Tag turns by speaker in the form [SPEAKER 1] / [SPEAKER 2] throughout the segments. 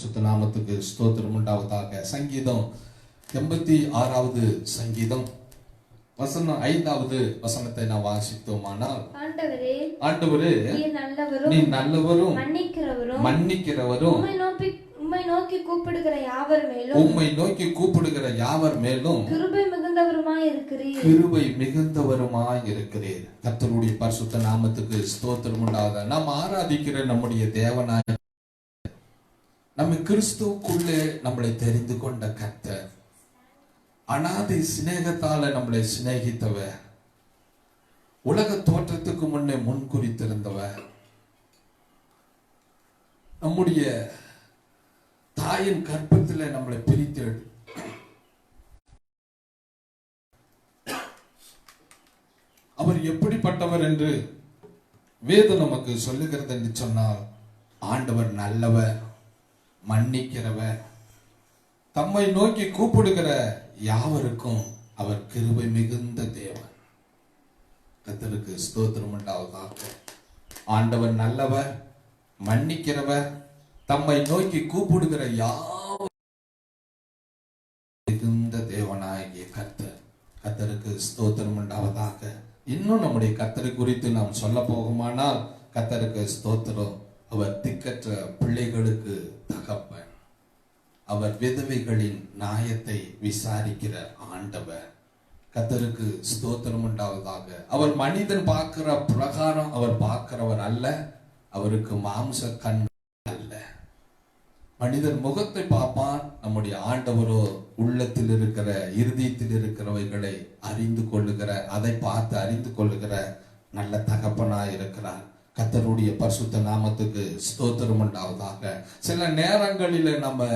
[SPEAKER 1] பரிசுத்த நாமத்துக்கு ஸ்தோத்திரம் உண்டாவதாக. சங்கீதம் 86வது சங்கீதம் வசனம் 5வது வசனத்தை நான் வாசித்தோமானால், ஆண்டவரே நீ நல்லவரும் மன்னிக்கிறவரும்
[SPEAKER 2] உம்மை நோக்கி கூப்பிடுகிற யாவர் மேலும் கிருபை
[SPEAKER 1] மிகுந்தவருமாய் இருக்கிறீர். கர்த்தருடைய பரிசுத்த நாமத்துக்கு ஸ்தோத்திரம் உண்டாவதாக. நாம் ஆராதிக்கிற நம்முடைய தேவனாய் நம்ம கிறிஸ்துவுக்குள்ளே நம்மளை தெரிந்து கொண்ட கர்த்தர், அனாதை சிநேகத்தால நம்மளை சிநேகித்தவர், உலக தோற்றத்துக்கு முன்னே முன்குறித்திருந்தவர், நம்முடைய தாயின் கற்பத்தில் நம்மளை பிரித்து அவர் எப்படிப்பட்டவர் என்று வேதம் நமக்கு சொல்லுகிறது என்று சொன்னால், ஆண்டவர் நல்லவர், மன்னிக்கிறவர், தம்மை நோக்கி கூப்பிடுகிற யாவருக்கும் அவர் கிருபை மிகுந்த தேவன். கர்த்தருக்கு ஸ்தோத்திரம் உண்டாவதாக. ஆண்டவர் நல்லவர், மன்னிக்கிறவர், தம்மை நோக்கி கூப்பிடுகிற யாவர் மிகுந்த தேவனாகிய கர்த்தர். கர்த்தருக்கு ஸ்தோத்திரம் உண்டாவதாக. இன்னும் நம்முடைய கர்த்தரை குறித்து நாம் சொல்ல போகுமானால், கர்த்தருக்கு ஸ்தோத்திரம். அவர் திக்கற்ற பிள்ளைகளுக்கு தகப்பன், அவர் விதவைகளின் நியாயத்தை விசாரிக்கிற ஆண்டவர். கர்த்தருக்கு ஸ்தோத்திரம் உண்டாவதாக. அவர் மனிதன் பார்க்கிற பிரகாரம் அவர் பார்க்கிறவர் அல்ல. அவருக்கு மாம்ச கண் அல்ல. மனிதன் முகத்தை பார்ப்பான், நம்முடைய ஆண்டவரோ உள்ளத்தில் இருக்கிற இருதயத்தில் இருக்கிறவைகளை அறிந்து கொள்ளுகிற, அதை பார்த்து அறிந்து கொள்ளுகிற நல்ல தகப்பனாய் இருக்கிறார். கர்த்தருடைய பரிசுத்த நாமத்துக்கு ஸ்தோத்திரம் உண்டாவதாக. சில நேரங்களில் நம்ம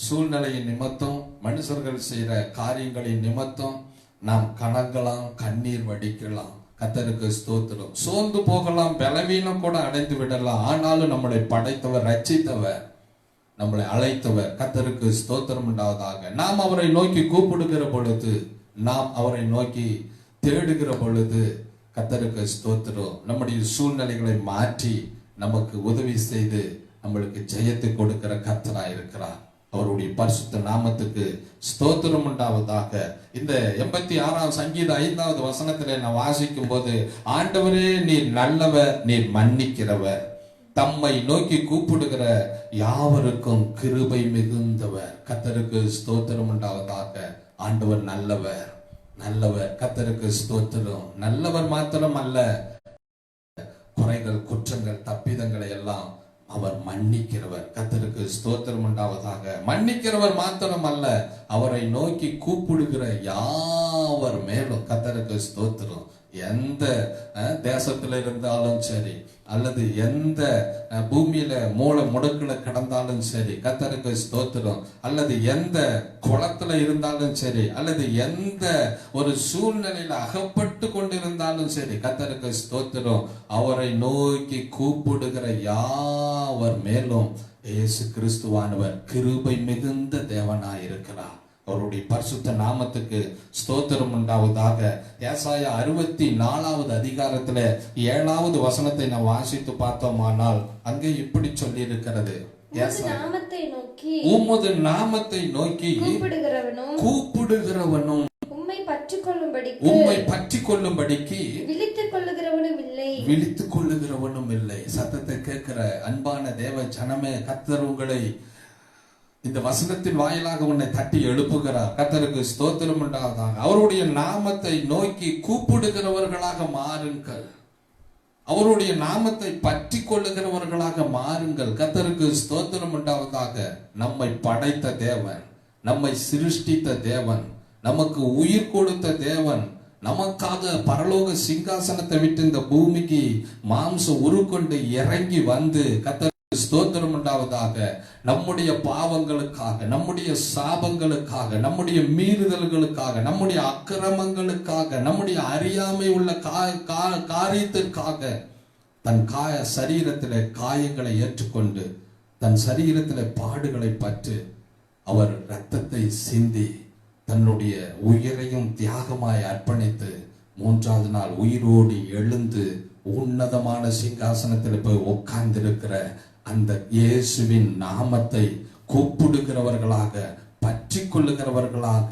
[SPEAKER 1] சூழ்நிலையின் நிமித்தம், மனுஷர்கள் செய்யற காரியங்களின் நிமித்தம் நாம் கலங்கலாம், கண்ணீர் வடிக்கலாம். கர்த்தருக்கு ஸ்தோத்திரம். சோர்ந்து போகலாம், பலவீனம் கூட அடைந்து விடலாம். ஆனாலும் நம்மளை படைத்தவர், ரட்சித்தவர், நம்மளை அழைத்தவர். கர்த்தருக்கு ஸ்தோத்திரம் உண்டாவதாக. நாம் அவரை நோக்கி கூப்பிடுகிற பொழுது, நாம் அவரை நோக்கி தேடுகிற பொழுது, கர்த்தருக்கு ஸ்தோத்திரம், நம்முடைய சூழ்நிலைகளை மாற்றி நமக்கு உதவி செய்து நம்மளுக்கு ஜெயத்தை கொடுக்கிற கர்த்தராய் இருக்கிறார். அவருடைய பரிசுத்த நாமத்துக்கு ஸ்தோத்திரம் உண்டாவதாக. இந்த 86ஆம் சங்கீதம் 5வது வசனத்திலே நான் வாசிக்கும் போது, ஆண்டவரே நீர் நல்லவர், நீர் மன்னிக்கிறவர், தம்மை நோக்கி கூப்பிடுகிற யாவருக்கும் கிருபை மிகுந்தவர். கர்த்தருக்கு ஸ்தோத்திரம் உண்டாவதாக. ஆண்டவர் நல்லவர், நல்லவர். கர்த்தருக்கு ஸ்தோத்திரம். நல்லவர் மாத்திரம் அல்ல, குறைகள், குற்றங்கள், தப்பிதங்களை எல்லாம் அவர் மன்னிக்கிறவர். கர்த்தருக்கு ஸ்தோத்திரம் உண்டாவதாக. மன்னிக்கிறவர் மாத்திரம் அல்ல, அவரை நோக்கி கூப்பிடுகிற யாவர் மேலும். கர்த்தருக்கு ஸ்தோத்திரம். எந்த தேசத்துல இருந்தாலும் சரி, அல்லது எந்த பூமியில மூல முடுக்குல கிடந்தாலும் சரி, கர்த்தருக்கு ஸ்தோத்திரம். அல்லது எந்த குளத்துல இருந்தாலும் சரி, அல்லது எந்த ஒரு சூழ்நிலையில அகப்பட்டு கொண்டிருந்தாலும் சரி, கர்த்தருக்கு ஸ்தோத்திரம். அவரை நோக்கி கூப்பிடுகிற யாவர் மேலும் இயேசு கிறிஸ்துவானவர் கிருபை மிகுந்த தேவனாயிருக்கிறார். அவருடைய பரிசுத்த நாமத்துக்கு ஸ்தோத்திரம் உண்டாவதாக. ஏசாயா 64வது அதிகாரத்துல 7வது வசனத்தை நான் வாசித்து பார்த்தோமானால், அங்கே இப்படி சொல்லி இருக்கிறது, உமது நாமத்தை நோக்கி கூப்பிடுகிறவனும் உம்மை பற்றிக் கொள்ளும்படிக்கு விழித்துக் கொள்ளுகிறவனும் இல்லை. சத்தத்தை கேட்கிற அன்பான தேவ ஜனமே, கர்த்தர் உங்களை இந்த வசனத்தின் வாயிலாக உன்னை தட்டி எழுப்புகிறார். கர்த்தருக்கு ஸ்தோத்திரம் உண்டாவதாக. அவருடைய நாமத்தை நோக்கி கூப்பிடுகிறவர்களாக மாறுங்கள். அவருடைய நாமத்தை பற்றி கொள்ளுகிறவர்களாக மாறுங்கள். கர்த்தருக்கு ஸ்தோத்திரம் உண்டாவதாக. நம்மை படைத்த தேவன், நம்மை சிருஷ்டித்த தேவன், நமக்கு உயிர் கொடுத்த தேவன், நமக்காக பரலோக சிங்காசனத்தை விட்டு இந்த பூமிக்கு மாம்ச உருக்கொண்டு இறங்கி வந்து, கர்த்தர் ஸ்தோத்திரம் உண்டாவதாக, நம்முடைய பாவங்களுக்காக, நம்முடைய சாபங்களுக்காக, நம்முடைய மீறுதல்களுக்காக, நம்முடைய அக்கிரமங்களுக்காக, நம்முடைய அறியாமை உள்ள காரியத்திற்காக தன் சரீரத்திலே காயங்களை ஏற்றுக்கொண்டு, தன் சரீரத்திலே பாடுகளை பற்று, அவர் இரத்தத்தை சிந்தி தன்னுடைய உயிரையும் தியாகமாய் அர்ப்பணித்து 3வது நாள் உயிரோடு எழுந்து உன்னதமான சிங்காசனத்தில் போய் உட்கார்ந்திருக்கிற அந்த இயேசுவின் நாமத்தை கூப்பிடுகிறவர்களாக பற்றி கொள்ளுகிறவர்களாக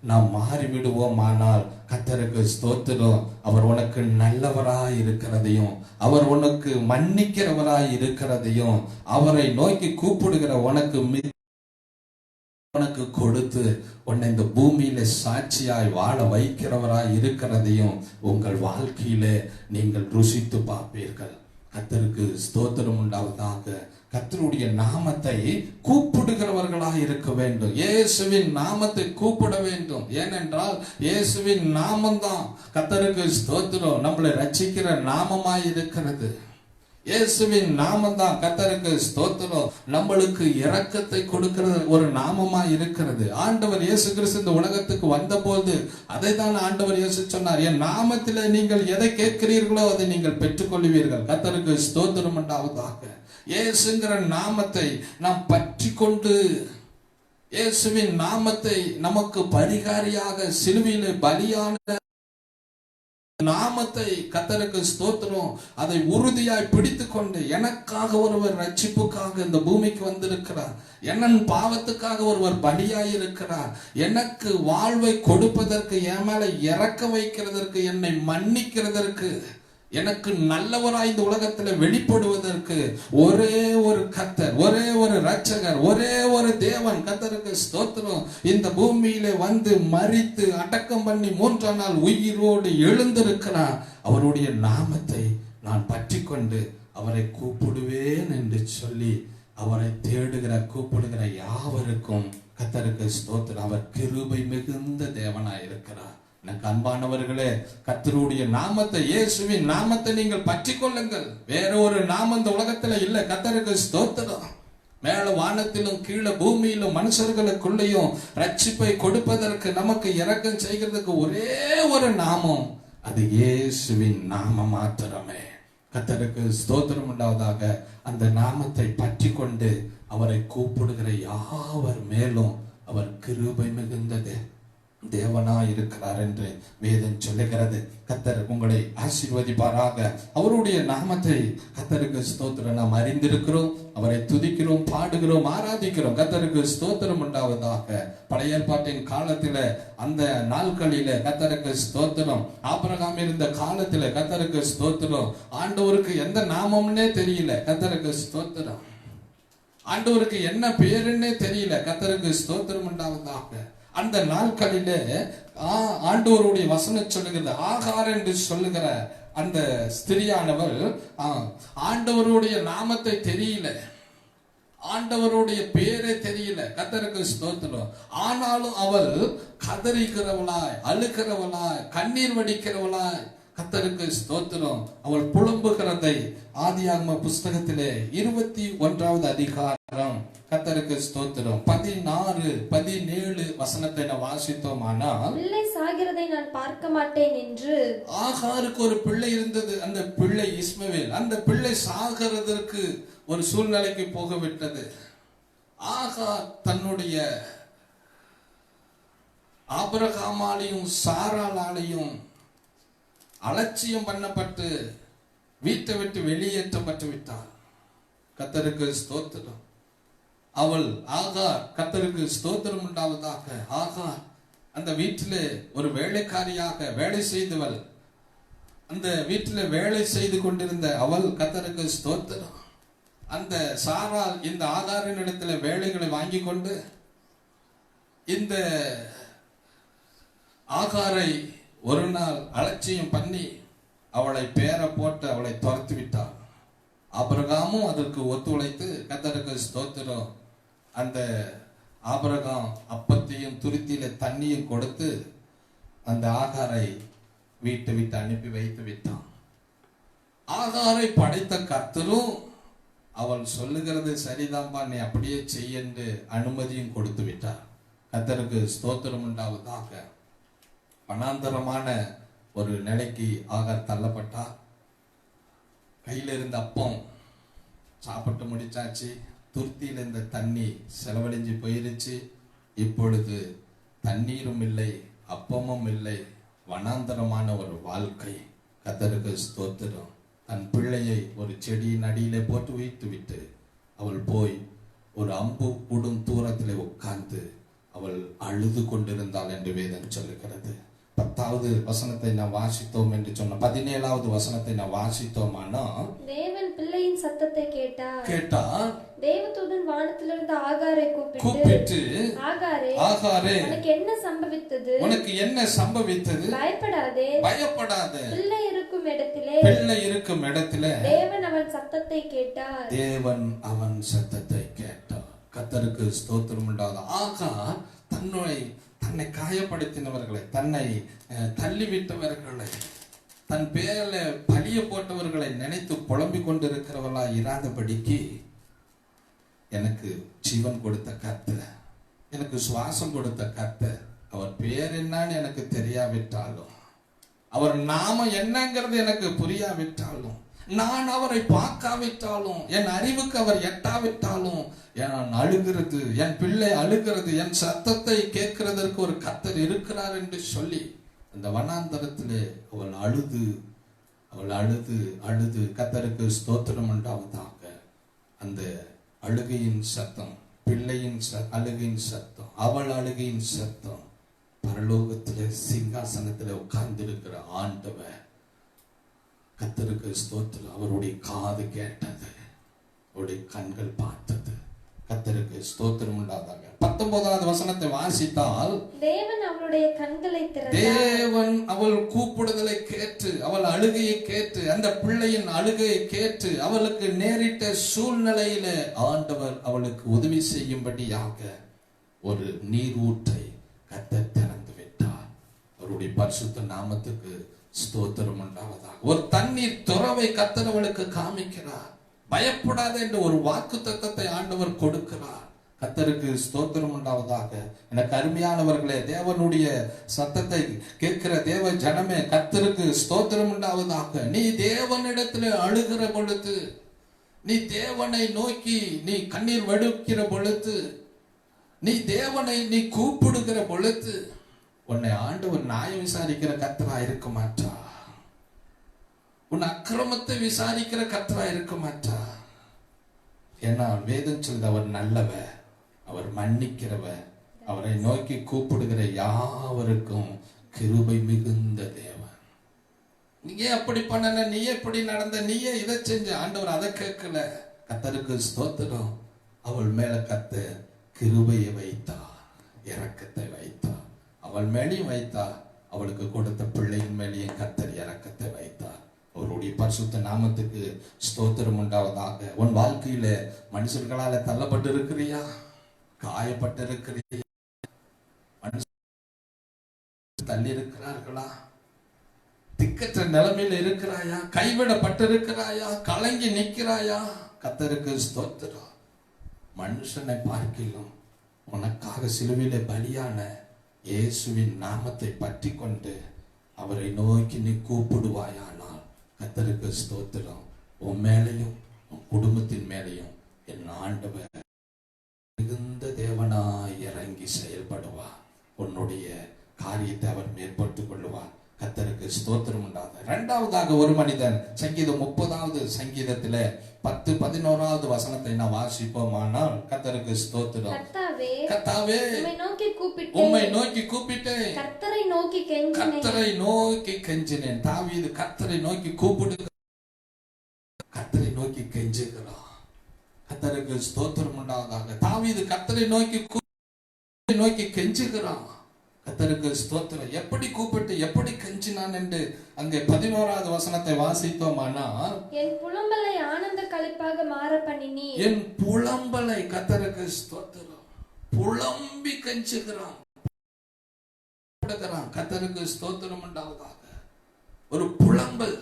[SPEAKER 1] நாம் மாறிவிடுவோம். ஆனால் கர்த்தருக்கு ஸ்தோத்திரம். அவர் உனக்கு நல்லவராய் இருக்கிறதையும், அவர் உனக்கு மன்னிக்கிறவராய் இருக்கிறதையும், அவரை நோக்கி கூப்பிடுகிற உனக்கு கொடுத்து உன்னை இந்த பூமியில சாட்சியாய் வாழ வைக்கிறவராய் இருக்கிறதையும் உங்கள் வாழ்க்கையிலே நீங்கள் ருசித்து பார்ப்பீர்கள். கர்த்தருக்கு ஸ்தோத்திரம் உண்டாவதாக. கர்த்தருடைய நாமத்தை கூப்பிடுகிறவர்களாக இருக்க வேண்டும். இயேசுவின் நாமத்தை கூப்பிட வேண்டும். ஏனென்றால் இயேசுவின் நாமம்தான் கர்த்தருக்கு ஸ்தோத்திரம் நம்மளை ரட்சிக்கிற நாமமாய் இருக்கிறது. இயேசுவின் நாமம் தான் கர்த்தருக்கு ஸ்தோத்திரம் நம்மளுக்கு இரக்கத்தை கொடுக்கிற ஒரு நாமமா இருக்கிறது. ஆண்டவர் இயேசு கிறிஸ்து இந்த உலகத்துக்கு வந்தபோது அதை தான் ஆண்டவர் இயேசு சொன்னார், என் நாமத்திலே நீங்கள் எதை கேட்கிறீர்களோ அதை நீங்கள் பெற்றுக்கொள்வீர்கள். கர்த்தருக்கு ஸ்தோத்திரம் உண்டாவதாக. இயேசுங்கிற நாமத்தை நாம் பற்றி கொண்டு, இயேசுவின் நாமத்தை நமக்கு பரிகாரியாக சிலுவையிலே பலியான நாமத்தை கர்த்தருக்கு ஸ்தோத்திரம் அதை உறுதியாய் பிடித்து கொண்டு, எனக்காக ஒருவர் ரட்சிப்புக்காக இந்த பூமிக்கு வந்திருக்கிறார், என் பாவத்துக்காக ஒருவர் பலியாய் இருக்கிறார், எனக்கு வாழ்வை கொடுப்பதற்கு, என் மேல இறக்க வைக்கிறதற்கு, என்னை மன்னிக்கிறதற்கு, எனக்கு நல்லவராய் இந்த உலகத்தில் வெளிப்படுவதற்கு ஒரே ஒரு கர்த்தர், ஒரே ஒரு இரட்சகர், ஒரே ஒரு தேவன் கர்த்தருக்கு ஸ்தோத்திரம் இந்த பூமியிலே வந்து மரித்து அடக்கம் பண்ணி 3ஆம் நாள் உயிரோடு எழுந்திருக்கிறார். அவருடைய நாமத்தை நான் பற்றி கொண்டு அவரை கூப்பிடுவேன் என்று சொல்லி அவரை தேடுகிற கூப்பிடுகிற யாவருக்கும் கர்த்தருக்கு ஸ்தோத்திரம். அவர் கிருபை மிகுந்த தேவனாய் இருக்கிறார். எனக்கு அன்பானவர்களே, கர்த்தருடைய நாமத்தை, இயேசுவின் நாமத்தை நீங்கள் பற்றி கொள்ளுங்கள். வேற ஒரு நாமம் இந்த உலகத்துல இல்ல. கர்த்தருக்கு ஸ்தோத்திரம். மேல வானத்திலும் கீழே பூமியிலும் மனுஷர்களுக்குள்ளேயும் ரட்சிப்பை கொடுப்பதற்கு, நமக்கு இரக்கம் செய்கிறதுக்கு ஒரே ஒரு நாமம், அது இயேசுவின் நாமம் மாத்திரமே. கர்த்தருக்கு ஸ்தோத்திரம் உண்டாவதாக. அந்த நாமத்தை பற்றி கொண்டு அவரை கூப்பிடுகிற யாவர் மேலும் அவர் கிருபை மிகுந்தது தேவனா இருக்கிறார் என்று வேதம் சொல்லுகிறது. கர்த்தர் உங்களை ஆசீர்வதிப்பாராக. அவருடைய நாமத்தை கர்த்தருக்கு ஸ்தோத்திரம் நாம் அறிந்திருக்கிறோம், அவரை துதிக்கிறோம், பாடுகிறோம், ஆராதிக்கிறோம். கர்த்தருக்கு ஸ்தோத்திரம் உண்டாவதாக. பழைய ஏற்பாட்டின் காலத்தில, அந்த நாட்களில கர்த்தருக்கு ஸ்தோத்திரம். ஆபிரகாம் இருந்த காலத்தில கர்த்தருக்கு ஸ்தோத்திரம். ஆண்டவருக்கு எந்த நாமம்னே தெரியல. கர்த்தருக்கு ஸ்தோத்திரம். ஆண்டவருக்கு என்ன பேருன்னே தெரியல. கர்த்தருக்கு ஸ்தோத்திரம் உண்டாவதாக. அந்த நாட்களிலே ஆண்டவருடைய வசனம் சொல்லுகிறது, ஆகார் என்று சொல்லுகிற அந்த ஸ்திரியானவள் ஆண்டவருடைய நாமத்தை தெரியல, ஆண்டவருடைய பேரே தெரியல. கர்த்தருக்கு ஸ்தோத்திரம். ஆனாலும் அவள் கதறிக்கிறவளாய், அழுகிறவளாய், கண்ணீர் வடிக்கிறவளாய், கர்த்தருக்கு ஸ்தோத்திரம், அவள் புலம்புகிறதை ஆதியாகம புஸ்தகத்திலே 21வது அதிகாரம் கர்த்தருக்கு ஸ்தோத்திரம் 16, 17 வசனத்தை நான் வாசித்தோமானால்,
[SPEAKER 2] பிள்ளை சாகிறதை நான் பார்க்க மாட்டேன் என்று.
[SPEAKER 1] ஆகாருக்கு ஒரு பிள்ளை இருந்தது. அந்த பிள்ளை இஸ்மவேல். அந்த பிள்ளை சாகிறதற்கு ஒரு சூழ்நிலைக்கு போகவிட்டது. ஆகார் தன்னுடைய ஆபிரகாமாலையும் சாராளாலையும் அலட்சியம் பண்ணப்பட்டு வீட்டை விட்டு வெளியேற்றப்பட்டு விட்டார். கர்த்தருக்கு ஸ்தோத்திரம். அவள் ஆகார், கர்த்தருக்கு ஸ்தோத்திரம் உண்டாவதாக, ஆகார் அந்த வீட்டிலே ஒரு வேலைக்காரியாக வேலை செய்தவள். அந்த வீட்டிலே வேலை செய்து கொண்டிருந்த அவள், கர்த்தருக்கு ஸ்தோத்திரம், அந்த சாராள் இந்த ஆகாரின் இடத்துல வேலைகளை வாங்கி கொண்டு இந்த ஆகாரை ஒரு நாள் அலட்சியம் பண்ணி அவளை பேர போட்டு அவளை துரத்து விட்டார். ஆபிரகாமும் அதற்கு ஒத்துழைத்து, கர்த்தருக்கு ஸ்தோத்திரம், அந்த ஆபிரகாம் அப்பத்தையும் துருத்தியில தண்ணியும் கொடுத்து அந்த ஆகாரை வீட்டை விட்டு அனுப்பி வைத்து விட்டான். ஆகாரை படைத்த கர்த்தரும் அவள் சொல்லுகிறது சரிதான்பா, நீ அப்படியே செய்ய என்று அனுமதியும் கொடுத்து விட்டார். கர்த்தருக்கு ஸ்தோத்திரம் உண்டாவதாக. வனாந்தரமான ஒரு நிலைக்கு ஆகார் தள்ளப்பட்டார். கையில் இருந்த அப்பம் சாப்பிட்டு முடிச்சாச்சு, துருத்தியில் இருந்த தண்ணி செலவழிஞ்சு போயிருச்சு. இப்பொழுது தண்ணீரும் இல்லை, அப்பமும் இல்லை, வனாந்தரமான ஒரு வாழ்க்கை. கர்த்தருக்கு ஸ்தோத்திரம். தன் பிள்ளையை ஒரு செடியின் அடியிலே போட்டு வைத்து விட்டு அவள் போய் ஒரு அம்பு கூடும் தூர அழுது கொண்டிருந்தாள் என்று வேதம் சொல்லுகிறது. 10வது வசனத்தை நாம் வாசித்தோம் என்று சொன்ன 17வது வசனத்தை நாம் வாசித்தோமானா,
[SPEAKER 2] தேவன் பிள்ளையின் சத்தத்தை கேட்டா தேவதூதன் வானத்திலிருந்து ஆகாரை கூப்பிட்டு ஆகாரே உனக்கு என்ன சம்பவித்தது பயப்படாதே பிள்ளை இருக்கும் இடத்திலே தேவன் அவன் சத்தத்தை கேட்டார். கர்த்தருக்கு ஸ்தோத்திரம் உண்டாவது. ஆகார் தன்னை காயப்படுத்தினவர்களை, தன்னை தள்ளிவிட்டவர்களை, தன் பேர்ல பழிய போட்டவர்களை நினைத்து புலம்பிக் கொண்டிருக்கிறவர்களா இராதபடிக்கு, எனக்கு ஜீவன் கொடுத்த கர்த்தர், எனக்கு சுவாசம் கொடுத்த கர்த்தர், அவர் பேர் என்னன்னு எனக்கு தெரியாவிட்டாலும், அவர் நாமம் என்னங்கிறது எனக்கு புரியாவிட்டாலும், நான் அவரை பார்க்காவிட்டாலும், என் அறிவுக்கு அவர் எட்டாவிட்டாலும், நான் அழுகிறது, என் பிள்ளை அழுகிறது, என் சத்தத்தை கேட்கிறதற்கு ஒரு கர்த்தர் இருக்கிறார் என்று சொல்லி அந்த வனாந்தரத்திலே அவள் அழுது கர்த்தருக்கு ஸ்தோத்திரம் உண்டாவதாக. அந்த அழுகையின் சத்தம், பிள்ளையின் அழுகையின் சத்தம், அவள் அழுகையின் சத்தம், பரலோகத்திலே சிங்காசனத்திலே உட்கார்ந்து இருக்கிற ஆண்டவர் கர்த்தருக்கு ஸ்தோத்திரம், அவருடைய காது கேட்டது, அவருடைய கண்கள் பார்த்தது. கர்த்தருக்கு ஸ்தோத்திரம் உண்டாதாக. 19வது வசனத்தை வாசித்தால், தேவன் அவளுடைய கண்களை திறந்தார். தேவன் அவள் கூப்பிடுதலை கேட்டு, அவள் அழுகையை கேட்டு, அந்த பிள்ளையின் அழுகையை கேட்டு, அவளுக்கு நேரிட்ட சூழ்நிலையில ஆண்டவர் அவளுக்கு உதவி செய்யும்படியாக ஒரு நீரூற்றை கர்த்தர் திறந்து விட்டார். அவருடைய பரிசுத்த நாமத்துக்கு ஸ்தோத்திரம் உண்டாவதாக. ஒரு தண்ணீர் துறவை கர்த்தர் அவளுக்கு காமிக்கிறார். பயப்படாத என்று ஒரு வாக்கு தத்தத்தை ஆண்டவர் கொடுக்கிறார். கர்த்தருக்கு ஸ்தோத்திரம் உண்டாவதாக. எனக்கு அருமையானவர்களே, தேவனுடைய சத்தத்தை கேட்கிற தேவ ஜனமே, கர்த்தருக்கு ஸ்தோத்திரம் உண்டாவதாக. நீ தேவனிடத்தில் அழுகிற பொழுது, நீ தேவனை நோக்கி நீ கண்ணீர் வடிக்கிற பொழுது, நீ தேவனை நீ கூப்பிடுகிற பொழுது, உன்னை ஆண்டவர் நியாயம் விசாரிக்கிற கர்த்தரா இருக்க மாட்டா. உன் அக்கிரமத்தை விசாரிக்கிற கர்த்தரா இருக்க மாட்டா. ஏன்னா வேதம் சொல்ல, அவர் நல்லவர், அவர் மன்னிக்கிறவர், அவரை நோக்கி கூப்பிடுகிற யாவருக்கும் கிருபை மிகுந்த தேவன். நீயே அப்படி பண்ணன, நீயே இப்படி நடந்த, நீயே இதை செஞ்ச, ஆண்டவர் அதை கேட்கல. கர்த்தருக்கு ஸ்தோத்திரம். அவள் மேல கர்த்தர் கிருபையை வைத்தார், இரக்கத்தை வைத்தார். அவள் மேலையும் வைத்தார், அவளுக்கு கொடுத்த பிள்ளையின் மேலேயும் கர்த்தர் இரக்கத்தை வைத்தார். அவருடைய பரிசுத்த நாமத்துக்கு ஸ்தோத்திரம் உண்டாவதாக. உன் வாழ்க்கையில மனுஷர்களால தள்ளப்பட்டு இருக்கிறியா? காயப்பட்டு இருக்கிறியா? தள்ளி இருக்கிறார்களா? திக்கற்ற நிலைமையில இருக்கிறாயா? கைவிடப்பட்டிருக்கிறாயா? கலங்கி நிற்கிறாயா? கர்த்தருக்கு ஸ்தோத்திரம். மனுஷனை பார்க்கிலும் உனக்காக சிலுவையிலே பலியான இயேசுவின் நாமத்தை பற்றி கொண்டு அவரை நோக்கி நீ கூப்பிடுவாயானால், கர்த்தருக்கு ஸ்தோத்திரம், உன் மேலையும் உன் குடும்பத்தின் மேலையும் என் ஆண்டவர் மிகுந்த தேவனாய் இறங்கி செயல்படுவார். உன்னுடைய காரியத்தை அவர் மேற்பட்டுக் கொள்ளுவார். கர்த்தருக்கு ஸ்தோத்திரம் உண்டாது. இரண்டாவதாக, ஒரு மனிதன் சங்கீதம் 30வது சங்கீதத்தில 10-11வது வசனத்தை நான் வாசிப்போமானால், கர்த்தருக்கு ஸ்தோத்திரம். கர்த்தாவே உம்மை நோக்கி கூப்பிட்டேன், கர்த்தரை நோக்கி கெஞ்சினேன். தாவீது கர்த்தரை நோக்கி கூப்பிடு, கர்த்தரை நோக்கி கெஞ்சுகிறான். கர்த்தருக்கு ஸ்தோத்திரம் உண்டாவதாக. தாவீது கர்த்தரை நோக்கி கெஞ்சுகிறான். கர்த்தருக்கு ஸ்தோத்திரம். எப்படி கூப்பிட்டு எப்படி கெஞ்சினான் என்று அங்கே 11வது வசனத்தை வாசித்தோமானால், என் புலம்பலை ஆனந்த களிப்பாக மாற பண்ணினீ. என் புலம்பலை, கர்த்தருக்கு ஸ்தோத்திரம், புலம்பி கெஞ்சுகிறான். கர்த்தருக்கு ஸ்தோத்திரம் உண்டாவதாக. ஒரு புலம்பல்,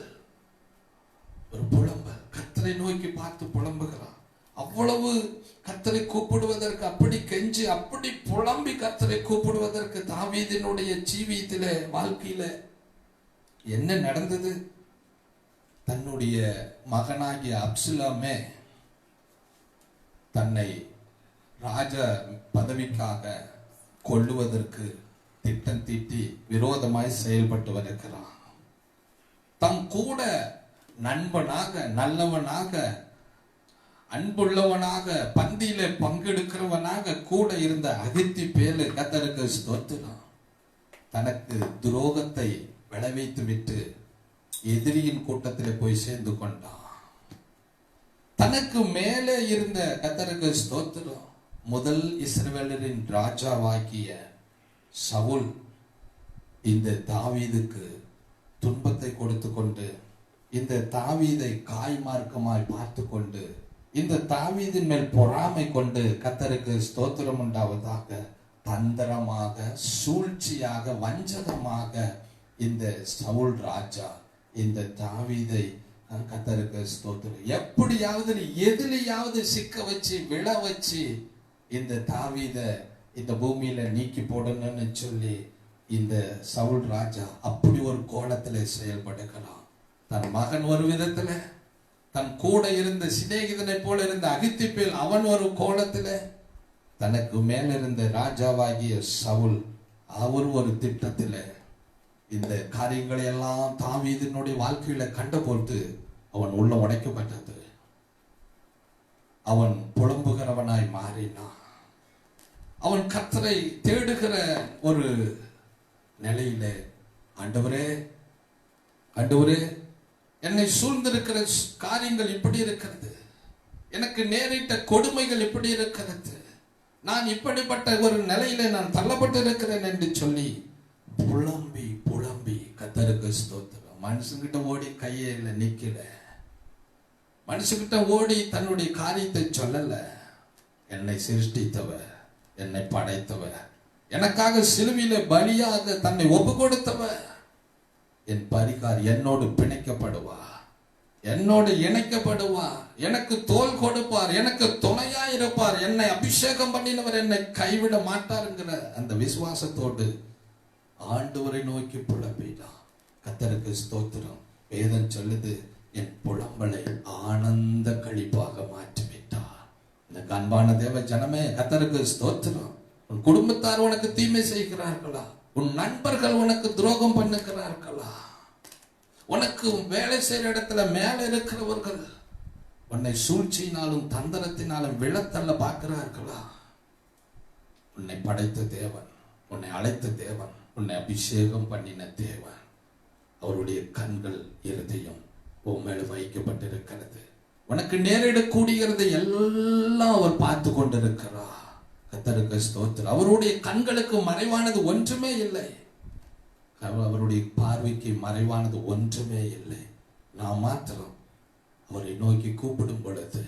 [SPEAKER 2] கர்த்தரை நோக்கி பார்த்து புலம்புகிறான். அவ்வளவு கர்த்தரை கூப்பிடுவதற்கு, அப்படி கெஞ்சி அப்படி புலம்பி கர்த்தரை கூப்பிடுவதற்கு தாவீதினுடைய ஜீவியத்திலே, வாழ்க்கையில என்ன நடந்தது? தன்னுடைய மகனாகிய அப்சலோமே தன்னை ராஜ பதவிக்காக கொல்லுவதற்கு திட்டம் தீட்டி விரோதமாய் செயல்பட்டு வருகிறான். தம் கூட நண்பனாக, நல்லவனாக,
[SPEAKER 1] அன்புள்ளவனாக பந்தியில பங்கெடுக்கிறவனாக கூட இருந்த அகித்திப்பேல் கர்த்தருக்கு ஸ்தோத்திரம். தனக்கு துரோகத்தை விளைவித்து விட்டு எதிரியின் கூட்டத்தில் போய் சேர்ந்து கொண்டான். தனக்கு மேலே இருந்த கர்த்தருக்கு ஸ்தோத்திரம். முதல் இஸ்ரவேலரின் ராஜாவாகிய சவுல் இந்த தாவீதுக்கு துன்பத்தை கொடுத்து கொண்டு, இந்த தாவீதை காய் மார்க்கமாய் பார்த்து கொண்டு, இந்த தாவீதின் மேல் பொறாமை கொண்டு கர்த்தருக்கு ஸ்தோத்திரம் உண்டாவதாக தந்திரமாக, சூழ்ச்சியாக, வஞ்சகமாக இந்த சவுல் ராஜா இந்த தாவீதை கர்த்தருக்கு ஸ்தோத்திரம் எப்படியாவது எதிலையாவது சிக்க வச்சு விழ வச்சு இந்த தாவீதை இந்த பூமியில நீக்கி போடணும்னு சொல்லி இந்த சவுல் ராஜா அப்படி ஒரு கோலத்துல செயல்படுகிறான். தன் மகன் ஒரு விதத்துல, தன் கூட இருந்த சிநேகிதனை போல இருந்த அகித்திப்பேல் அவன் ஒரு கோலத்துல, தனக்கு மேல இருந்த ராஜாவாகிய சவுல் அவர் ஒரு திட்டத்துல இந்த காரியங்களை எல்லாம் தாவீதினுடைய வாழ்க்கையில கண்டபோது அவன் உள்ள உடைக்கப்பட்டது. அவன் புலம்புகிறவனாய் மாறினான். அவன் கர்த்தரை தேடுகிற ஒரு நிலையில, ஆண்டவரே ஆண்டவரே என்னை சூழ்ந்திருக்கிற காரியங்கள் இப்படி இருக்கிறது, எனக்கு நேரிட்ட கொடுமைகள் இப்படி இருக்கிறது, நான் இப்படிப்பட்ட ஒரு நிலையில நான் தள்ளப்பட்டு இருக்கிறேன் என்று சொல்லி புலம்பி புலம்பி கர்த்தருக்கு ஸ்தோத்திரம். மனுஷங்கிட்ட ஓடி கையில நிக்கல, மனுஷங்கிட்ட ஓடி தன்னுடைய காரியத்தை சொல்லல. என்னை சிருஷ்டித்தவர், என்னை படைத்தவர், எனக்காக சிலுவையில பலியாக தன்னை ஒப்பு கொடுத்தவர், என் பரிகார் என்னோடு பிணைக்கப்படுவா, என்னோடு இணைக்கப்படுவா, எனக்கு தோல் கொடுப்பார், எனக்கு துணையா இருப்பார், என்னை அபிஷேகம் பண்ணினவர் என்னை கைவிட மாட்டாருங்கிற அந்த விசுவாசத்தோடு ஆண்டவரை நோக்கி புலம்பினான். கர்த்தருக்கு ஸ்தோத்திரம். வேதம் சொல்லுது, என் புலம்பலை ஆனந்த கழிப்பாக மாற்றிவிட்டார். இந்த அன்பான தேவ ஜனமே, கர்த்தருக்கு ஸ்தோத்திரம். உன் குடும்பத்தார் உனக்கு தீமை செய்கிறார்களா? உன் நண்பர்கள் உனக்கு துரோகம் பண்ணுகிறார்களா? உனக்கு வேலை செய்யற இடத்துல மேல இருக்கிறவர்கள் உன்னை சூழ்ச்சியினாலும் தந்திரத்தினாலும் விழத்தள்ள பார்க்கிறார்களா? உன்னை படைத்த தேவன், உன்னை அழைத்த தேவன், உன்னை அபிஷேகம் பண்ணின தேவன், அவருடைய கண்கள் இருதயம் உன் மேல வைக்கப்பட்டிருக்கிறது. உனக்கு நேரிடக்கூடியதை எல்லாம் அவர் பார்த்து கொண்டிருக்கிறார். கர்த்தருக்கு ஸ்தோத்திரம். அவருடைய கண்களுக்கு மறைவானது ஒன்றுமே இல்லை. அவருடைய பார்வைக்கு மறைவானது ஒன்றுமே இல்லை. நான் மாத்திரம் அவரை நோக்கி கூப்பிடும் பொழுது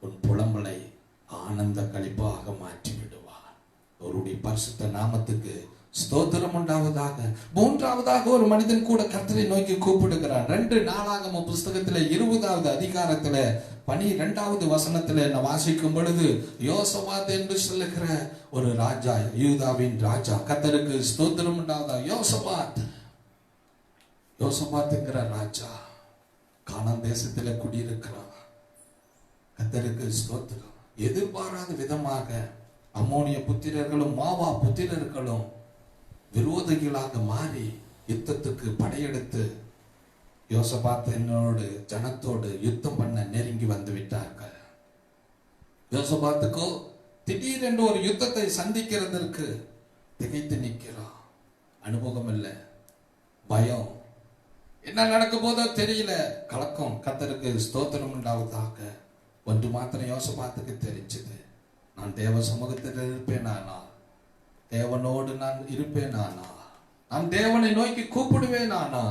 [SPEAKER 1] உன் புலம்பலை ஆனந்த கழிப்பாக மாற்றி விடுவார். அவருடைய பரிசுத்த நாமத்துக்கு ஸ்தோத்திரம் உண்டாவதாக. மூன்றாவதாக ஒரு மனிதன் கூட கர்த்தரை நோக்கி கூப்பிடுகிறான். 2 நாளாகமம் புஸ்தகத்துல 20வது அதிகாரத்துல 12வது வசனத்துல நான் வாசிக்கும் பொழுது, யோசபாத் என்று சொல்லுகிற ஒரு ராஜா, யூதாவின் ராஜா, கர்த்தருக்கு ஸ்தோத்திரம் உண்டாவதாக. யோசபாத்ங்கிற ராஜா கானான் தேசத்துல குடியிருக்கிறான். கர்த்தருக்கு ஸ்தோத்திரம். எதிர்பாராத விதமாக அம்மோனிய புத்திரர்களும் மாவா புத்திரர்களும் விரோதிகளாக மாறி யுத்தத்துக்கு படையெடுத்து யோசபாத் என்னோடு ஜனத்தோடு யுத்தம் பண்ண நெருங்கி வந்து விட்டார்கள். யோசபாத்துக்கோ திடீரென்று ஒரு யுத்தத்தை சந்திக்கிறதற்கு திகைத்து நிற்கிறான். அனுபவம் இல்லை, பயம், என்ன நடக்க போதோ தெரியல, கலக்கம். கர்த்தருக்கு ஸ்தோத்திரம் உண்டாவதாக. ஒன்று மாத்திரம் யோசபாத்துக்கு தெரிஞ்சது, நான் தேவ சமூகத்தில் இருப்பேனானா, தேவனோடு நான் இருப்பேனானா, நான் தேவனை நோக்கி கூப்பிடுவேனானா,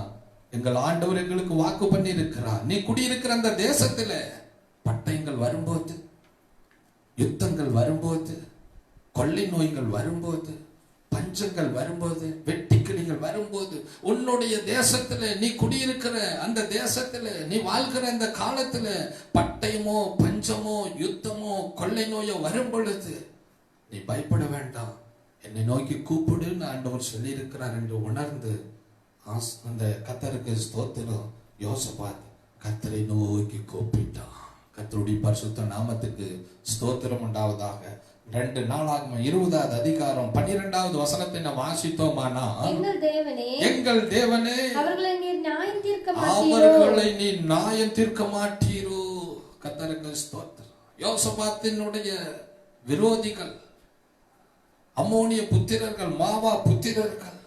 [SPEAKER 1] எங்கள் ஆண்டவர் எங்களுக்கு வாக்கு பண்ணி இருக்கிறார், நீ குடியிருக்கிற அந்த தேசத்துல பட்டயங்கள் வரும்போது, யுத்தங்கள் வரும்போது, கொள்ளை நோய்கள் வரும்போது, பஞ்சங்கள் வரும்போது, வெட்டுக்கிளிகள் வரும்போது, உன்னுடைய தேசத்துல நீ குடியிருக்கிற அந்த தேசத்துல நீ வாழ்கிற அந்த காலத்துல பட்டயமோ பஞ்சமோ யுத்தமோ கொள்ளை நோயோ வரும் பொழுது நீ பயப்பட வேண்டாம், என்னை நோக்கி கூப்பிடுன்னு ஆண்டவர் சொல்லி இருக்கிறார் என்று உணர்ந்து அந்த கர்த்தருக்கு ஸ்தோத்திரம். யோசபாத் கர்த்தரை நோக்கி கூப்பிட்டான். கர்த்தருடைய பரிசுத்த நாமத்துக்கு ஸ்தோத்திரம் உண்டாவதாக. 2 நாளாகமம் 20வது அதிகாரம் 12வது வசனத்தை நாம் வாசித்தோமானா, எங்கள் தேவனே அவர்களை நீர் நியாயம் தீர்க்க மாட்டீரோ.
[SPEAKER 2] கர்த்தருக்கு ஸ்தோத்திரம். யோசபாத்தினுடைய விரோதிகள், அம்மோனிய புத்திரர்கள், மாவா புத்திரர்கள்,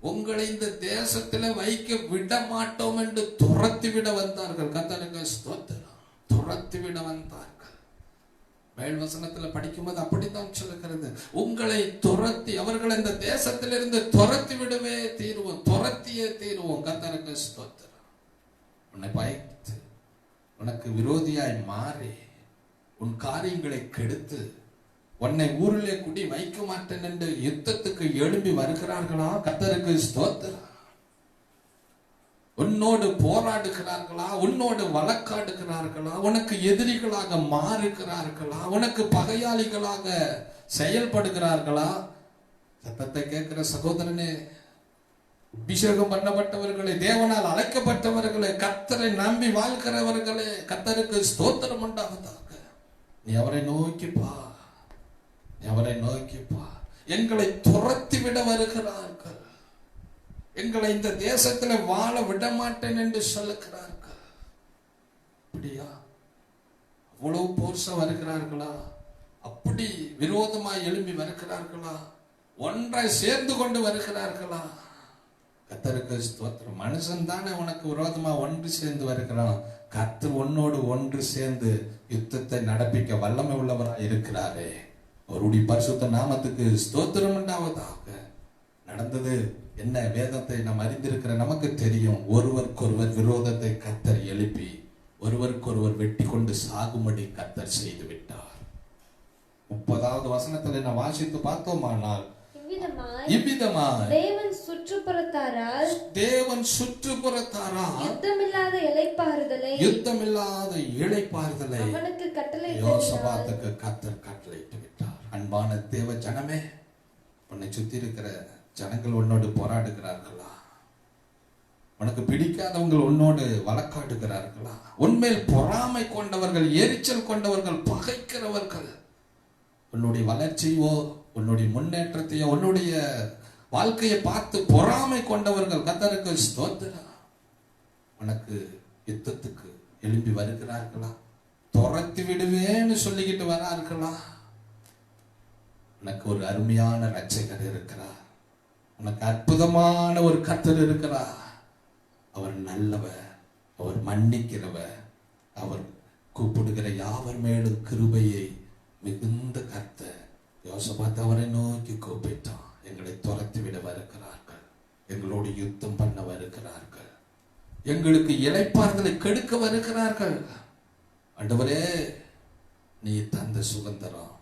[SPEAKER 2] உங்களை இந்த தேசத்துல வைக்க விட மாட்டோம் என்று துரத்தி விட வந்தார்கள். கர்த்தருக்கு ஸ்தோத்திரம். துரத்தி விட வந்தார்கள். மேல் வசனத்துல படிக்கும்போது அப்படித்தான் சொல்லுகிறது, உங்களை துரத்தி, அவர்கள் இந்த தேசத்திலிருந்து துரத்தி விடவே தீருவோம், துரத்தியே தீருவோம். கர்த்தருக்கு ஸ்தோத்திரம். உன்னை பயத்து உனக்கு விரோதியாய் மாறி உன் காரியங்களை கெடுத்து உன்னை ஊரிலே குடி வைக்க மாட்டேன் என்று யுத்தத்துக்கு எழும்பி வருகிறார்களா? கர்த்தருக்கு ஸ்தோத்திரம். உன்னோடு போராடுகிறார்களா? உன்னோடு வழக்காடுகிறார்களா? உனக்கு எதிரிகளாக மாறுகிறார்களா? உனக்கு பகையாளிகளாக செயல்படுகிறார்களா? சத்தத்தை கேட்கிற சகோதரனே, அபிஷேகம் பண்ணப்பட்டவர்களே, தேவனால் அழைக்கப்பட்டவர்களே, கர்த்தரை நம்பி வாழ்கிறவர்களே, கர்த்தருக்கு ஸ்தோத்திரம் உண்டாவதாக. நீ அவரை நோக்கிப்பா, நீ அவரை நோக்கிப்பா. எங்களை துரத்தி விட வருகிறார்கள், எங்களை இந்த தேசத்துல வாழ விட மாட்டேன் என்று சொல்லுகிறார்கள். அப்படியா? அவ்வளவு போர்ஸா வருகிறார்களா? அப்படி விரோதமாய் எழும்பி வருகிறார்களா? ஒன்றாய் சேர்ந்து கொண்டு வருகிறார்களா? கர்த்தருக்கு ஸ்தோத்திரம். மனுஷன் தானே உனக்கு விரோதமா ஒன்று சேர்ந்து வருகிறான். கர்த்தர் உன்னோடு ஒன்று சேர்ந்து யுத்தத்தை நடப்பிக்க வல்லமை உள்ளவராய் இருக்கிறாரே. அவருடைய பரிசுத்த நாமத்துக்கு ஸ்தோத்திரம் உண்டாவதாக. நடந்தது என்ன? வேதத்தை நாம் அறிந்திருக்கிற நமக்கு தெரியும். ஒருவருக்கொருவர் விரோதத்தை கர்த்தர் எழுப்பி ஒருவருக்கொருவர் வெட்டி கொண்டு சாகும்படி கர்த்தர் செய்து விட்டார். 30வது வசனத்தில் நான் வாசித்து பார்த்தோமானால், இவ்விதமாய் தேவன் சுற்றுப்புறத்தாரால் யுத்தமில்லாத இளைப்பாறுதலை அவனுக்கு கட்டளையிட்டு யோசபாத்துக்கு கர்த்தர் கட்டளையிட்டு விட்டார். அன்பான தேவ ஜனமே, உன்னை சுத்தி இருக்கிற ஜனங்கள் உன்னோடு போராடுகிறார்களா? உனக்கு பிடிக்காதவங்க உன்னோடு வழக்காடுகிறார்களா? உன்மேல் பொறாமை கொண்டவர்கள், எரிச்சல் கொண்டவர்கள், பகைக்கிறவர்கள், உன்னுடைய வளர்ச்சியோ உன்னுடைய முன்னேற்றத்தையோ உன்னுடைய வாழ்க்கையை பார்த்து பொறாமை கொண்டவர்கள், கர்த்தருக்கு ஸ்தோத்திரம், உனக்கு யுத்தத்துக்கு எழும்பி வருகிறார்களா? துரத்தி விடுவேன்னு சொல்லிக்கிட்டு வரார்களா? உனக்கு ஒரு அருமையான இரட்சகர் இருக்கிறார். உனக்கு அற்புதமான ஒரு கர்த்தர் இருக்கிறார். அவர் நல்லவர், அவர் மன்னிக்கிறவர், அவர் கூப்பிடுகிற யாவர் மேலும் கிருபையை மிகுந்த கர்த்தர். யோசபாத் அவரை நோக்கி கூப்பிட்டான். எங்களை துரத்தி விட வருகிறார்கள், எங்களோடு யுத்தம் பண்ண வருகிறார்கள், எங்களுக்கு இளைப்பாறுதலை கெடுக்க வருகிறார்கள். ஆண்டவரே, நீ தந்த சுதந்திரம்,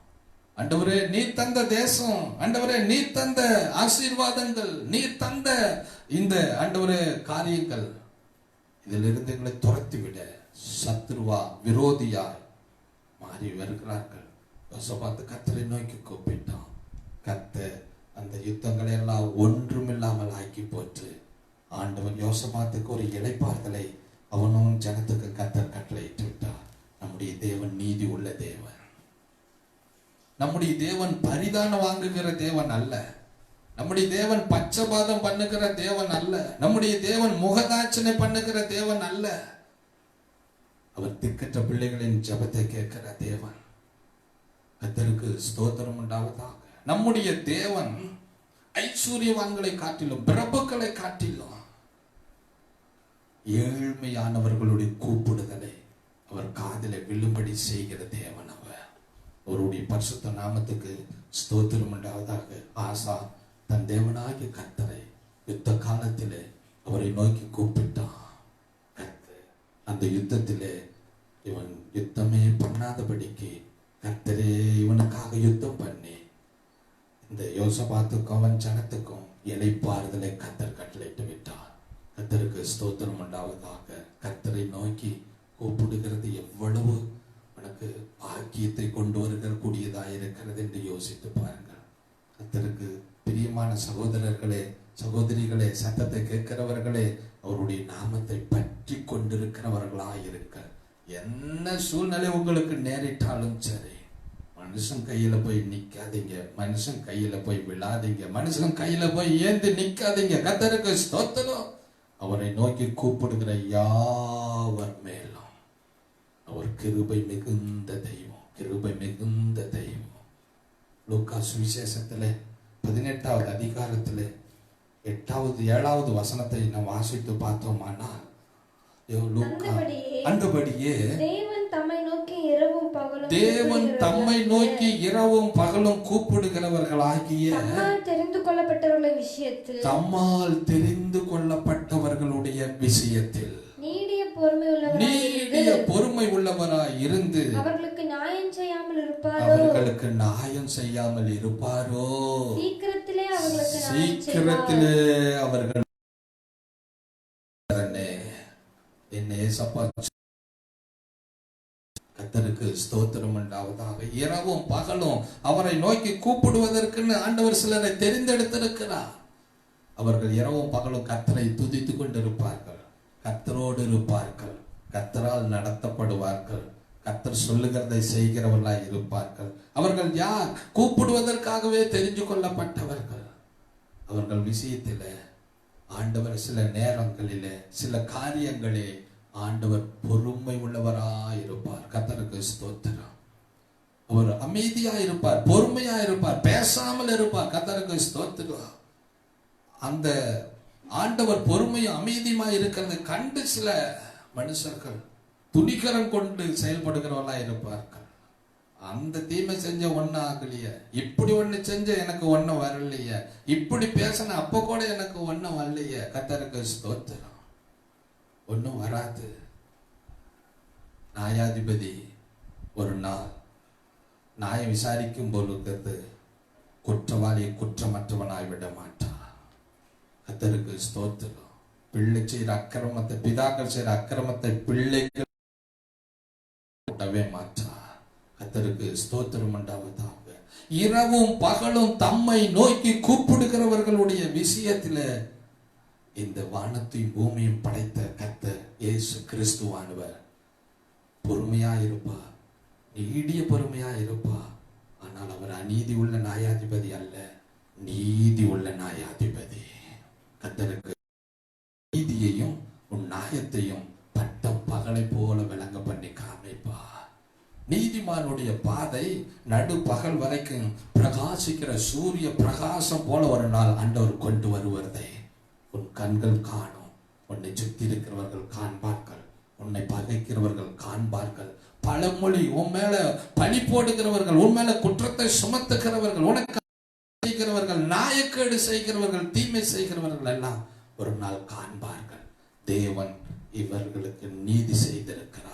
[SPEAKER 2] ஆண்டவரே நீ தந்த தேசம், ஆண்டவரே நீ தந்த ஆசீர்வாதங்கள், நீ தந்த இந்த ஆண்டவரே காரியங்கள், இதிலிருந்து எங்களை துரத்தி விட சத்ருவா விரோதியாய் மாறி வருகிறார்கள். யோசபாத் கர்த்தரை நோக்கி கூப்பிட்டான். கர்த்தர் அந்த யுத்தங்களை எல்லாம் ஒன்றுமில்லாமல் ஆக்கி போட்டு ஆண்டவர் யோசபாத்துக்கு ஒரு இளைப்பாறுதலை அவனும் ஜனத்துக்கு கர்த்தர் கட்டளையிட்டு விட்டார். நம்முடைய தேவன் நீதி உள்ள தேவன். நம்முடைய தேவன் பரிதானம் வாங்குகிற தேவன் அல்ல. நம்முடைய தேவன் பட்சபாதம் பண்ணுகிற தேவன் அல்ல. நம்முடைய தேவன் முகதாட்சணை பண்ணுகிற தேவன் அல்ல. அவர் திக்கற்ற பிள்ளைகளின் ஜெபத்தை கேட்கிற தேவன். கர்த்தருக்கு ஸ்தோத்திரம் உண்டாவதாக. நம்முடைய தேவன் ஐஸ்வர்யவான்களை காட்டிலும், பிரபுக்களை காட்டிலும் ஏழ்மையானவர்களுடைய கூப்பிடுதலை அவர் காதிலே விழும்படி செய்கிற தேவன் அவர். அவருடைய பரிசுத்த நாமத்துக்கு ஸ்தோத்திரம் உண்டாவதாக. ஆசா தன் தேவனாகிய கர்த்தரை யுத்த காலத்திலே அவரை நோக்கி கூப்பிட்டான். கர்த்தர் அந்த யுத்தத்திலே இவன் யுத்தமே பண்ணாதபடிக்கு கர்த்தரே இவனுக்காக யுத்தம் பண்ணி இந்த யோசபாத்துக்கும் அவன் ஜனத்துக்கும் இளைப்பாறுதலை கர்த்தர் கட்டளையிட்டு விட்டார். கர்த்தருக்கு ஸ்தோத்திரம் உண்டாவதாக. கர்த்தரை நோக்கி கூப்பிடுகிறது எவ்வளவு உனக்கு பாக்கியத்தை கொண்டு வருகிற கூடியதாக இருக்கிறது என்று யோசித்து பாருங்கள். கர்த்தருக்கு பிரியமான சகோதரர்களே, சகோதரிகளே, சத்தத்தை கேட்கிறவர்களே, அவருடைய நாமத்தை பற்றி கொண்டிருக்கிறவர்களாக இருக்க, என்ன சூழ்நிலை உங்களுக்கு நேரிட்டாலும் சரி, மனுஷன் கையில போய் நிக்காதீங்க, மனுஷன் கையில போய் விழாதீங்க, மனுஷன் கையில போய் ஏந்து நிக்காதீங்க. கர்த்தருக்கு ஸ்தோத்திரம். அவரை நோக்கி கூப்பிடுகிற யாவர் மேலும் அவர் கிருபை மிகுந்த தெய்வம், கிருபை மிகுந்த தெய்வம். லூக்கா சுவிசேஷத்துல 18வது அதிகாரத்துல 7வது வசனத்தை நாம் வாசித்து பார்த்தோமானா, அந்தபடியே
[SPEAKER 3] தேவன் தம்மை நோக்கி இரவும் பகலும்
[SPEAKER 2] கூப்பிடுகிறவர்களாகிய தம்மால் தெரிந்து கொள்ளப்பட்டவர்களுடைய விஷயத்தில் நீடிய பொறுமை உள்ளவராய் இருந்து அவர்களுக்கு நியாயம் செய்யாமல் இருப்பாரோ, சீக்கிரத்திலே அவர்கள் கர்த்தருக்கு ஸ்தோத்திரம் உண்டாவதாக. இரவும் பகலும் அவரை நோக்கி கூப்பிடுவதற்குன்னு ஆண்டவர் சிலரை தெரிந்தெடுத்திருக்கிறார். அவர்கள் இரவும் பகலும் கர்த்தரை துதித்துக் கொண்டிருப்பார்கள், கர்த்தரோடு இருப்பார்கள், கர்த்தரால் நடத்தப்படுவார்கள், கர்த்தர் சொல்லுகிறதை செய்கிறவர்களாய் இருப்பார்கள். அவர்கள் யார்? கூப்பிடுவதற்காகவே தெரிந்து கொள்ளப்பட்டவர்கள். அவர்கள் விஷயத்தில் ஆண்டவர் சில நேரங்களிலே சில காரியங்களே ஆண்டவர் பொறுமை உள்ளவராய் இருப்பார். கர்த்தருக்கு ஸ்தோத்திரம். அவர் அமைதியா இருப்பார், பொறுமையா இருப்பார், பேசாமல் இருப்பார். கர்த்தருக்கு ஸ்தோத்திரம். அந்த ஆண்டவர் பொறுமையும் அமைதியுமா இருக்கிறது கண்டு சில மனுஷர்கள் துணிகரம் கொண்டு செயல்படுகிறவர்களா இருப்பார்கள். அந்த தீமை செஞ்ச ஒன்னும் ஆகலையே, இப்படி ஒண்ணு செஞ்ச எனக்கு ஒன்னும் வரலையே, இப்படி பேசின அப்ப கூட எனக்கு ஒன்னும் வரலையே. கர்த்தருக்கு ஸ்தோத்திரம். ஒன்னும் வராது. நியாயாதிபதி ஒரு நாள் நியாயம் விசாரிக்கும் பொழுது குற்றவாளியை குற்றமற்றவனாய் விட மாட்டான். கர்த்தருக்கு ஸ்தோத்திரம். பிள்ளை செய்கிற அக்கிரமத்தை, பிதாக்கள் செய்கிற அக்கிரமத்தை பிள்ளைகள் விடவே மாட்டான். கர்த்தருக்கு ஸ்தோத்திரம் உண்டாவதாக. இரவும் பகலும் தம்மை நோக்கி கூப்பிடுகிறவர்களுடைய விஷயத்துல இந்த வானத்தையும் பூமியும் படைத்த கர்த்தர் இயேசு கிறிஸ்துவானவர் பொறுமையா இருப்பா, நீடிய பொறுமையா இருப்பா. ஆனால் அவர் அநீதி உள்ள நியாயாதிபதி அல்ல, நீதி உள்ள நியாயாதிபதி. கர்த்தருக்கு நீதியையும் உன் நியாயத்தையும் பட்ட பகலை போல விளங்க பண்ணி காமிப்பா. நீதிமானுடைய பாதை நடு பகல் வரைக்கும் பிரகாசிக்கிற சூரிய பிரகாசம் போல ஒரு நாள் ஆண்டவர் கொண்டு வருவதை உன் கண்கள் காணும். உன்னை சுத்தி இருக்கிறவர்கள் காண்பார்கள், உன்னை பகைக்கிறவர்கள் காண்பார்கள். பழமொழி உன் மேல பழி போடுகிறவர்கள், உன் மேல குற்றத்தை சுமத்துகிறவர்கள், உனக்கு செய்கிறவர்கள், நாயக்கேடு செய்கிறவர்கள், தீமை செய்கிறவர்கள் எல்லாம் ஒரு நாள் காண்பார்கள். தேவன் இவர்களுக்கு நீதி செய்திருக்கிறார்.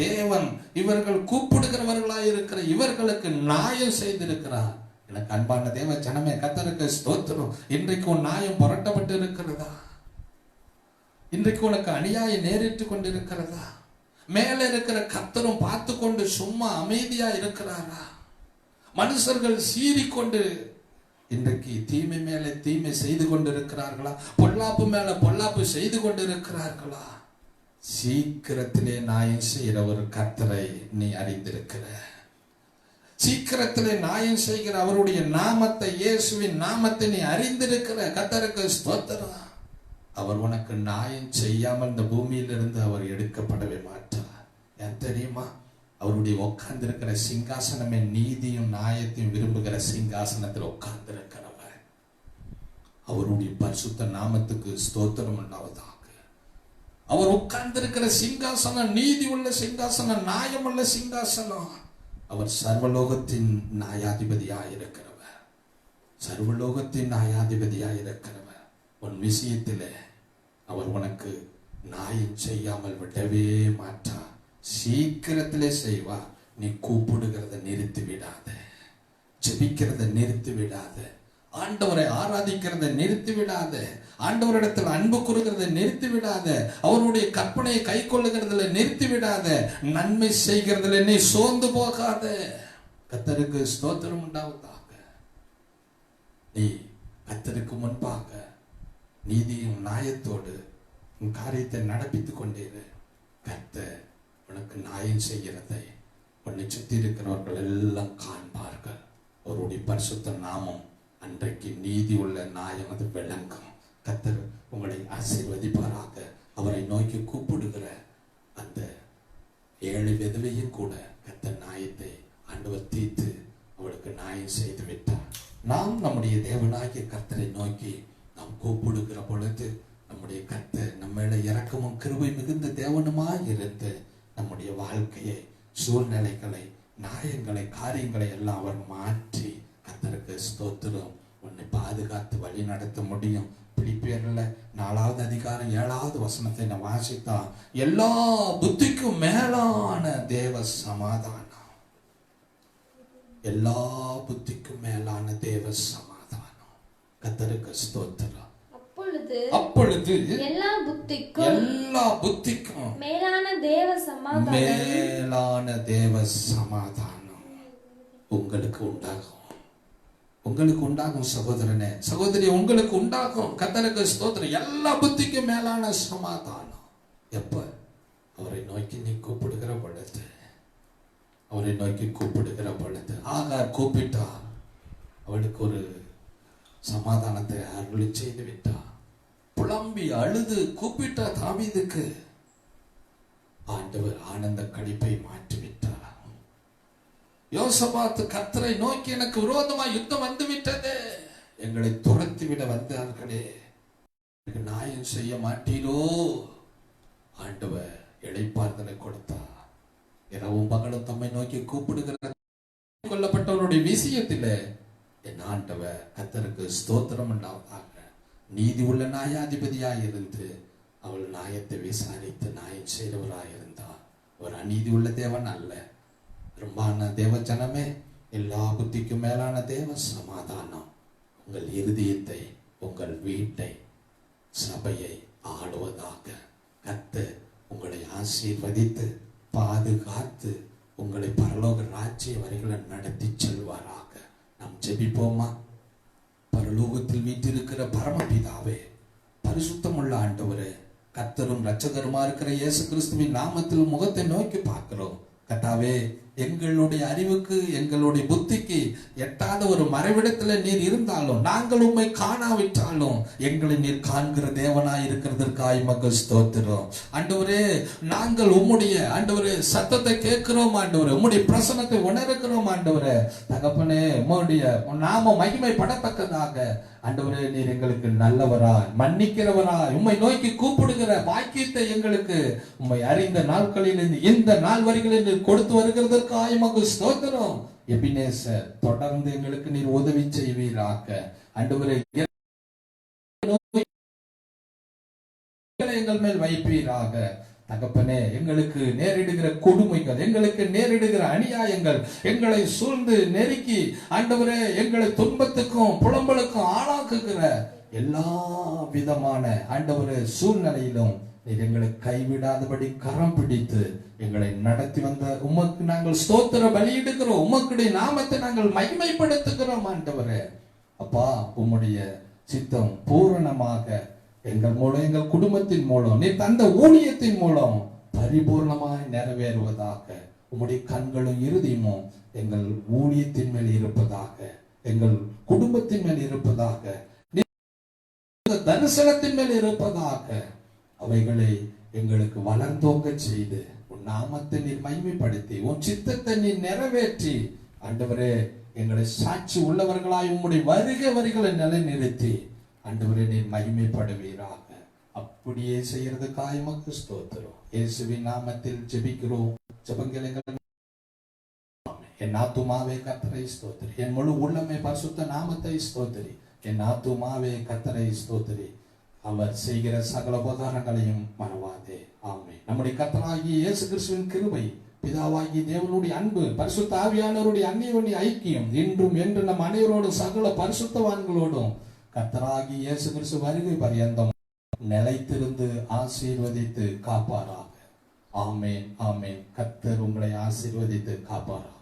[SPEAKER 2] தேவன் இவர்கள் கூப்பிடுகிறவர்களாய் இருக்கிற இவர்களுக்கு நியாயம் செய்திருக்கிறார். எனக்கு அன்பான தேவ ஜனமே, கர்த்தருக்கு ஸ்தோத்திரம். இன்றைக்கு உன் நியாயம் புரட்டப்பட்டு இருக்கிறதா? இன்றைக்கு உனக்கு அநியாயம் நேரிட்டு கொண்டிருக்கிறதா? மேல இருக்கிற கர்த்தரும் பார்த்து கொண்டு சும்மா அமைதியா இருக்கிறாரா? மனுஷர்கள் சீறிக்கொண்டு இன்றைக்கு தீமை மேல தீமை செய்து கொண்டிருக்கிறார்களா? பொல்லாப்பு மேல பொல்லாப்பு செய்து கொண்டிருக்கிறார்களா? சீக்கிரத்திலே நியாயம் செய்கிற ஒரு கர்த்தரை நீ அறிந்திருக்கிற, சீக்கிரத்திலே நியாயம் செய்கிற அவருடைய நாமத்தை, இயேசுவின் நாமத்தை நீ அறிந்திருக்கிற. கர்த்தருக்கு ஸ்தோத்திரம். அவர் உனக்கு நியாயம் செய்யாமல் இந்த பூமியிலிருந்து அவர் எடுக்கப்படவே மாட்டார். ஏன் தெரியுமா? அவருடைய உட்கார்ந்திருக்கிற சிங்காசனமே நீதியும் நியாயத்தையும் விரும்புகிற சிங்காசனத்தில் உட்கார்ந்திருக்கிறவர். அவருடைய பரிசுத்த நாமத்துக்கு ஸ்தோத்திரம் உண்டாவதாக. அவர் உட்கார்ந்திருக்கிற சிங்காசனம் நீதி உள்ள சிங்காசனம், நியாயம் உள்ள சிங்காசனம். அவர் சர்வலோகத்தின் நியாயாதிபதியாயிருக்கிறவர், சர்வலோகத்தின் நியாயாதிபதியாயிருக்கிறவர். உன் விஷயத்திலே அவர் உனக்கு நியாயம் செய்யாமல் விடவே மாட்டார். சீக்கிரத்திலே செய்வா. நீ கூப்பிடுகிறத நிறுத்தி விடாத, ஜெபிக்கிறத நிறுத்தி விடாத, ஆண்டவரை ஆராதிக்கிறத நிறுத்தி விடாத, ஆண்டவரிடத்தில் அன்பு கூறுகிறத நிறுத்தி விடாத, அவருடைய கற்பனையை கை கொள்ளுகிறதுல நிறுத்தி விடாத, நன்மை செய்கிறதுல நீ சோர்ந்து போகாத. கர்த்தருக்கு ஸ்தோத்திரம் உண்டாவதாக. நீ கர்த்தருக்கு முன்பாக நீதியும் நியாயத்தோடு உன் காரியத்தை நடப்பித்துக் கொண்டீரு. கர்த்தர் உனக்கு நியாயம் செய்கிறதை உன்னை சுத்தி இருக்கிறவர்கள் எல்லாம் காண்பார்கள். அவருடைய பரிசுத்த நாமம் அன்றைக்கு நீதி உள்ள நியாயம் அது விளங்கும். கர்த்தர் உங்களை ஆசீர்வதிப்பாராக. அவரை நோக்கி கூப்பிடுகிற அந்த 7 விதவையும் கூட கர்த்தர் நியாயத்தை ஆண்டவர் தீர்த்து அவளுக்கு நியாயம் செய்து விட்டார். நாம் நம்முடைய தேவனாகிய கர்த்தரை நோக்கி நாம் கூப்பிடுகிற பொழுது நம்முடைய கர்த்தர் நம்ம மேல இரக்கமும் கிருபை மிகுந்த தேவனுமாய் இருந்து நம்முடைய வாழ்க்கையை, சூழ்நிலைகளை, நியாயங்களை, காரியங்களை எல்லாம் அவர் மாற்றி, கர்த்தருக்கு ஸ்தோத்திரம், உன்னை பாதுகாத்து வழி நடத்த முடியும். பிலிப்பியர்ல 4வது அதிகாரம் 7வது வசனத்தை நான் வாசித்தா, எல்லா புத்திக்கும் மேலான தேவ சமாதானம், எல்லா புத்திக்கும் மேலான தேவ சமாதானம். கர்த்தருக்கு ஸ்தோத்திரம். அப்பொழுது
[SPEAKER 3] எல்லா புத்திக்கும் மேலான
[SPEAKER 2] தேவ சமாதானம் உங்களுக்கு உண்டாகும் சகோதரனே, சகோதரி, உங்களுக்கு உண்டாகும். கர்த்தருக்கு ஸ்தோத்திரம். எல்லா புத்திக்கும் மேலான சமாதானம் எப்ப அவரை நோக்கி நீ கூப்பிடுகிற பொழுது, அவரை நோக்கி கூப்பிடுகிற பொழுது. ஆகார் கூப்பிட்டா, அவளுக்கு ஒரு சமாதானத்தை அருளி செய்து விட்டா. புலம்பி அழுது கூப்பிட்டா தாவீதுக்கு ஆண்டவர் ஆனந்த களிப்பை மாற்றி விட்டார். யோசபாத் கர்த்தரை நோக்கி, எனக்கு விரோதமாய் யுத்தம் வந்து விட்டது, எங்களை துரத்தி விட வந்தார்களே, நியாயம் செய்ய மாட்டீரோ? ஆண்டவர் இளைப்பாறுதலை கொடுத்தார். இரவும் பகலும் தம்மை நோக்கி கூப்பிடுகிற கொல்லப்பட்டவருடைய விஷயத்தில் என் ஆண்டவர் கர்த்தருக்கு ஸ்தோத்திரம் உண்டாவதாக நீதி உள்ள நியாயாதிபதியாயிருந்து அவள் நியாயத்தை விசாரித்து நியாயம் செய்தவராயிருந்தார். ஒரு அநீதி உள்ள தேவன் அல்ல. பெரும்பான தேவ ஜனமே, எல்லா புத்திக்கும் மேலான தேவ சமாதானம் உங்கள் இருதயத்தை, உங்கள் வீட்டை, சபையை ஆளுவதாக. கர்த்தர் உங்களை ஆசீர்வதித்து பாதுகாத்து உங்களை பரலோக ராஜ்ய வரைகளை நடத்தி செல்வாராக. நாம் ஜெபிப்போமா? பரலோகத்தில் வீற்றிருக்கிற பரமபிதாவே, பரிசுத்தமுள்ள ஆண்டவரே, கர்த்தரும் இரட்சகருமா இருக்கிற இயேசு கிறிஸ்துவின் நாமத்தில் முகத்தை நோக்கி பார்க்கிறோம். கர்த்தாவே, எங்களுடைய அறிவுக்கு, எங்களுடைய புத்திக்கு எட்டாத ஒரு மறைவிடத்துல நீர் இருந்தாலும், நாங்கள் உம்மை காணாவிட்டாலும், எங்களை நீர் காண்கிற தேவனாய் இருக்கிறதற்காய் மக்கள் ஸ்தோத்திரம். ஆண்டவரே, நாங்கள் உம்முடைய ஆண்டவரே சத்தத்தை கேட்கிறோம் ஆண்டவரே, உம்முடைய பிரசன்னத்தை உணர்கிறோம் ஆண்டவரே. தகப்பனே, உம்முடைய நாம மகிமை படத்தக்கதாக ஆண்டவரே நீர் எங்களுக்கு நல்லவராய், மன்னிக்கிறவராய், உம்மை நோக்கி கூப்பிடுகிற பாக்கியத்தை எங்களுக்கு உம்மை அறிந்த நாட்களில் இந்த நாள் வரைகளில் நீர் கொடுத்து வருகிறதற்காக மக்கு ஸ்தோத்திரம். எபினேசர், தொடர்ந்து எங்களுக்கு நீர் உதவி செய்வீராக. ஆண்டவரே, எங்கள் மேல் வைப்பீராக. தகப்பனே, எங்களுக்கு நேரிடுகிற கொடுமைகள், எங்களுக்கு நேரிடுகிற அநியாயங்கள், எங்களை சூழ்ந்து நெருக்கி ஆண்டவரே எங்களை துன்பத்துக்கும் புலம்பலுக்கும் ஆளாக்குகிற எல்லா விதமான ஆண்டவரே சூழ்நிலையிலும் நீர் எங்களை கைவிடாதபடி கரம் பிடித்து எங்களை நடத்தி வந்த உமக்கு நாங்கள் ஸ்தோத்திர பலியிடுகிறோம். உமக்குடைய நாமத்தை நாங்கள் மகிமைப்படுத்துகிறோம் ஆண்டவரே. அப்பா, உம்முடைய சித்தம் பூரணமாக எங்கள் மூலம், எங்கள் குடும்பத்தின் மூலம், நீ தந்த ஊழியத்தின் மூலம் பரிபூர்ணமாய் நிறைவேறுவதாக. உம்முடைய கண்களும் இறுதியுமும் எங்கள் ஊழியத்தின் மேல் இருப்பதாக, எங்கள் குடும்பத்தின் மேல் இருப்பதாக, தரிசனத்தின் மேல் இருப்பதாக. அவைகளை எங்களுக்கு வளர்ந்தோங்க செய்து உன் நாமத்தை நீர் மகிமைப்படுத்தி உன் சித்தத்தை நீர் நிறைவேற்றி ஆண்டவரே எங்களை சாட்சி உள்ளவர்களாய் உம்முடைய வருகளை நிலைநிறுத்தி ஆண்டவரே நீர் மகிமைப்படுவீராக. அப்படியே செய்யறதுக்காய் மக்கு ஸ்தோத்திரம். இயேசுவின் நாமத்தில் ஜெபிக்கிறோம். ஜெபங்கள் என் ஆத்துமாவே கர்த்தரை ஸ்தோத்திரி, என் முழு உள்ளமே பரிசுத்த நாமத்தை ஸ்தோத்திரி. என் ஆத்துமாவே கர்த்தரை ஸ்தோத்திரி, அவர் செய்கிற சகல உபகாரங்களையும் மறவாதே. ஆமென். நம்முடைய கர்த்தராகிய இயேசு கிறிஸ்துவின் கிருபை, பிதாவாகிய தேவனுடைய அன்பு, பரிசுத்த ஆவியானவருடைய அந்நியோன்ய ஐக்கியம் இன்றும் என்று நம் அனைவரோடும் சகல பரிசுத்தவான்களோடும் கர்த்தராகிய இயேசு கிறிஸ்து வருகை பரியந்தம் நிலைத்திருந்து ஆசீர்வதித்து காப்பாராக. ஆமென், ஆமென். கர்த்தர் உங்களை ஆசீர்வதித்து காப்பாராக.